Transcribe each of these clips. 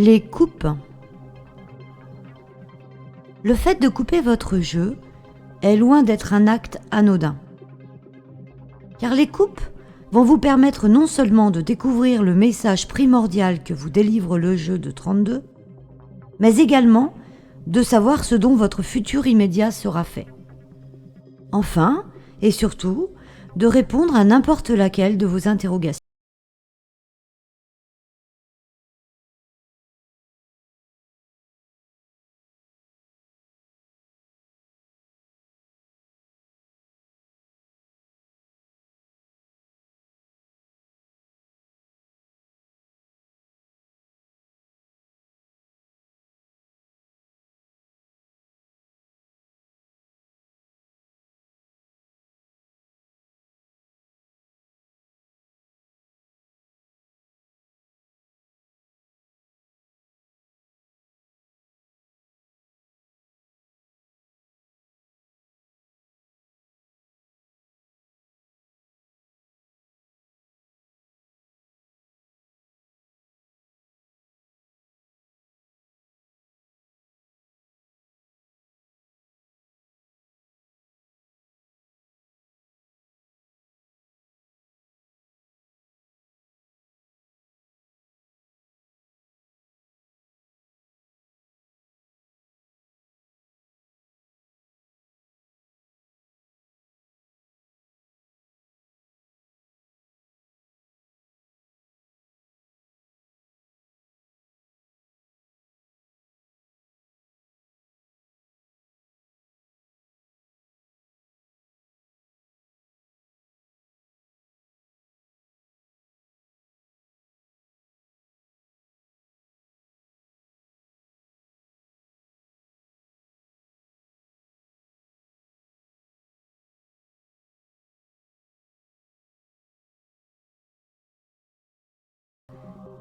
Les coupes. Le fait de couper votre jeu est loin d'être un acte anodin. Car les coupes vont vous permettre non seulement de découvrir le message primordial que vous délivre le jeu de 32, mais également de savoir ce dont votre futur immédiat sera fait. Enfin, et surtout, de répondre à n'importe laquelle de vos interrogations.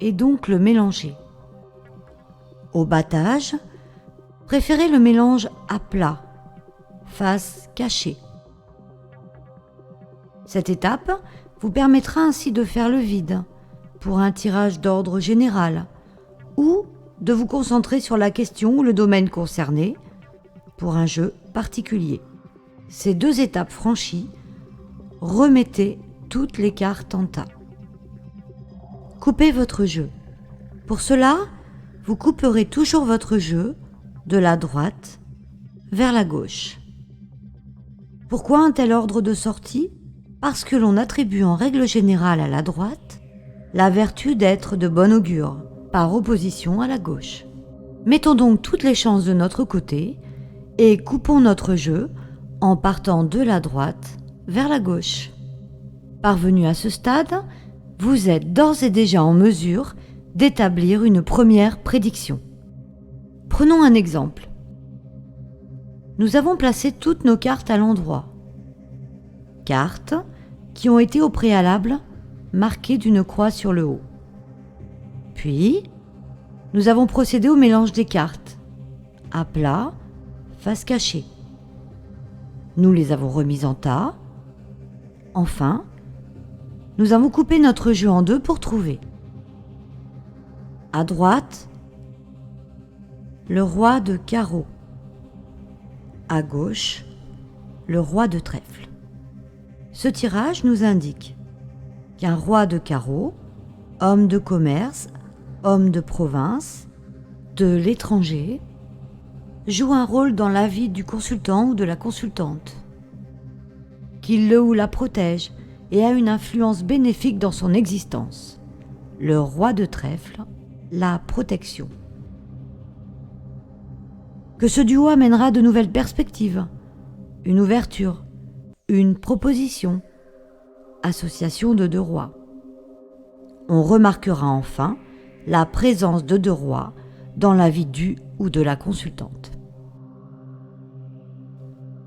Et donc le mélanger. Au battage, préférez le mélange à plat, face cachée. Cette étape vous permettra ainsi de faire le vide pour un tirage d'ordre général ou de vous concentrer sur la question ou le domaine concerné pour un jeu particulier. Ces deux étapes franchies, remettez toutes les cartes en tas. Coupez votre jeu. Pour cela, vous couperez toujours votre jeu de la droite vers la gauche. Pourquoi un tel ordre de sortie ? Parce que l'on attribue en règle générale à la droite la vertu d'être de bon augure, par opposition à la gauche. Mettons donc toutes les chances de notre côté et coupons notre jeu en partant de la droite vers la gauche. Parvenu à ce stade, vous êtes d'ores et déjà en mesure d'établir une première prédiction. Prenons un exemple. Nous avons placé toutes nos cartes à l'endroit. Cartes qui ont été au préalable marquées d'une croix sur le haut. Puis, nous avons procédé au mélange des cartes, à plat, face cachée. Nous les avons remises en tas. Enfin, nous avons coupé notre jeu en deux pour trouver. À droite, le roi de carreau. À gauche, le roi de trèfle. Ce tirage nous indique qu'un roi de carreau, homme de commerce, homme de province, de l'étranger, joue un rôle dans la vie du consultant ou de la consultante, qu'il le ou la protège et a une influence bénéfique dans son existence. Le roi de trèfle, la protection. Que ce duo amènera de nouvelles perspectives, une ouverture, une proposition, association de deux rois. On remarquera enfin la présence de deux rois dans la vie du ou de la consultante.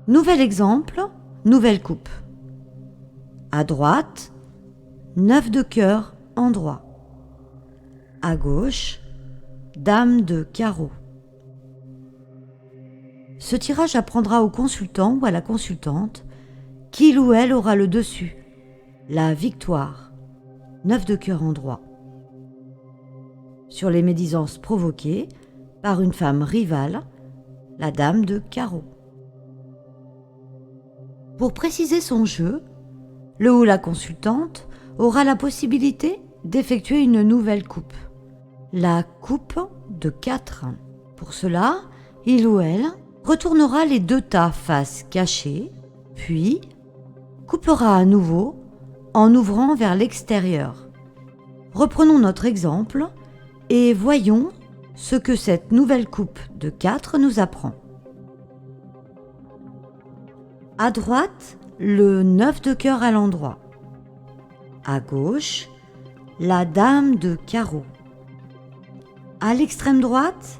Nouvel exemple, nouvelle coupe. À droite, 9 de cœur en droit. À gauche, dame de carreau. Ce tirage apprendra au consultant ou à la consultante qu'il ou elle aura le dessus, la victoire, 9 de cœur en droit. sur les médisances provoquées par une femme rivale, la dame de carreau. Pour préciser son jeu, le ou la consultante aura la possibilité d'effectuer une nouvelle coupe, la coupe de 4. Pour cela, il ou elle retournera les 2 tas face cachée, puis coupera à nouveau en ouvrant vers l'extérieur. Reprenons notre exemple et voyons ce que cette nouvelle coupe de 4 nous apprend. À droite, le 9 de cœur à l'endroit. À gauche, la dame de carreau. À l'extrême droite,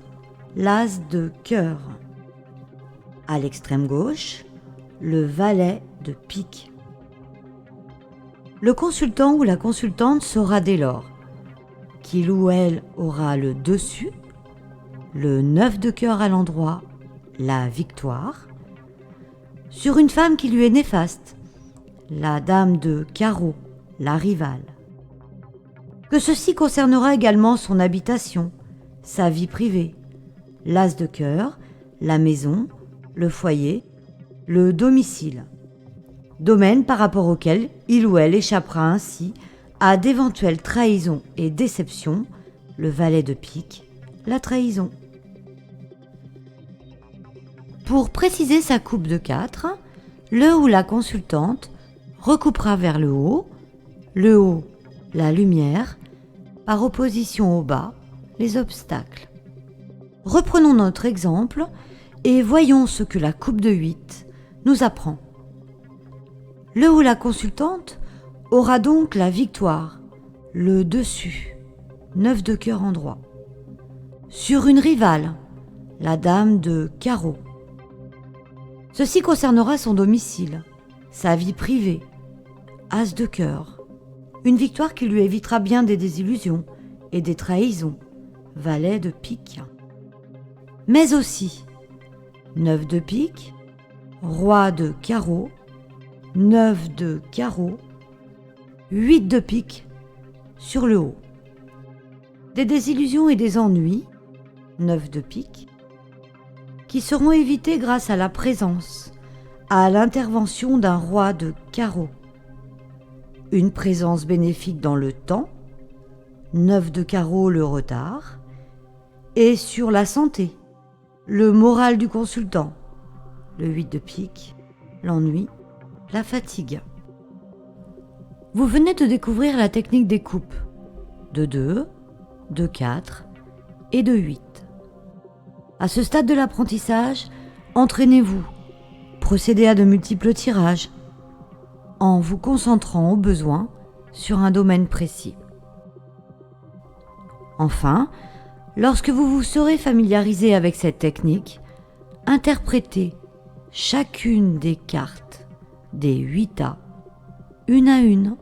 l'as de cœur. À l'extrême gauche, le valet de pique. Le consultant ou la consultante saura dès lors qu'il ou elle aura le dessus, le 9 de cœur à l'endroit, la victoire, sur une femme qui lui est néfaste, la dame de carreau, la rivale. Que ceci concernera également son habitation, sa vie privée, l'as de cœur, la maison, le foyer, le domicile. Domaine par rapport auquel il ou elle échappera ainsi à d'éventuelles trahisons et déceptions, le valet de pique, la trahison. Pour préciser sa coupe de 4, le ou la consultante recoupera vers le haut, la lumière, par opposition au bas, les obstacles. Reprenons notre exemple et voyons ce que la coupe de 8 nous apprend. Le ou la consultante aura donc la victoire, le dessus, 9 de cœur endroit, sur une rivale, la dame de carreau. Ceci concernera son domicile, sa vie privée, as de cœur, une victoire qui lui évitera bien des désillusions et des trahisons, valet de pique. Mais aussi 9 de pique, roi de carreau, 9 de carreau, 8 de pique sur le haut. Des désillusions et des ennuis, 9 de pique, qui seront évités grâce à la présence, à l'intervention d'un roi de carreau. Une présence bénéfique dans le temps, 9 de carreau le retard, et sur la santé, le moral du consultant, le 8 de pique, l'ennui, la fatigue. Vous venez de découvrir la technique des coupes de 2, de 4 et de 8. À ce stade de l'apprentissage, entraînez-vous, procédez à de multiples tirages, en vous concentrant au besoin sur un domaine précis. Enfin, lorsque vous vous serez familiarisé avec cette technique, interprétez chacune des cartes des 8 tas, une à une,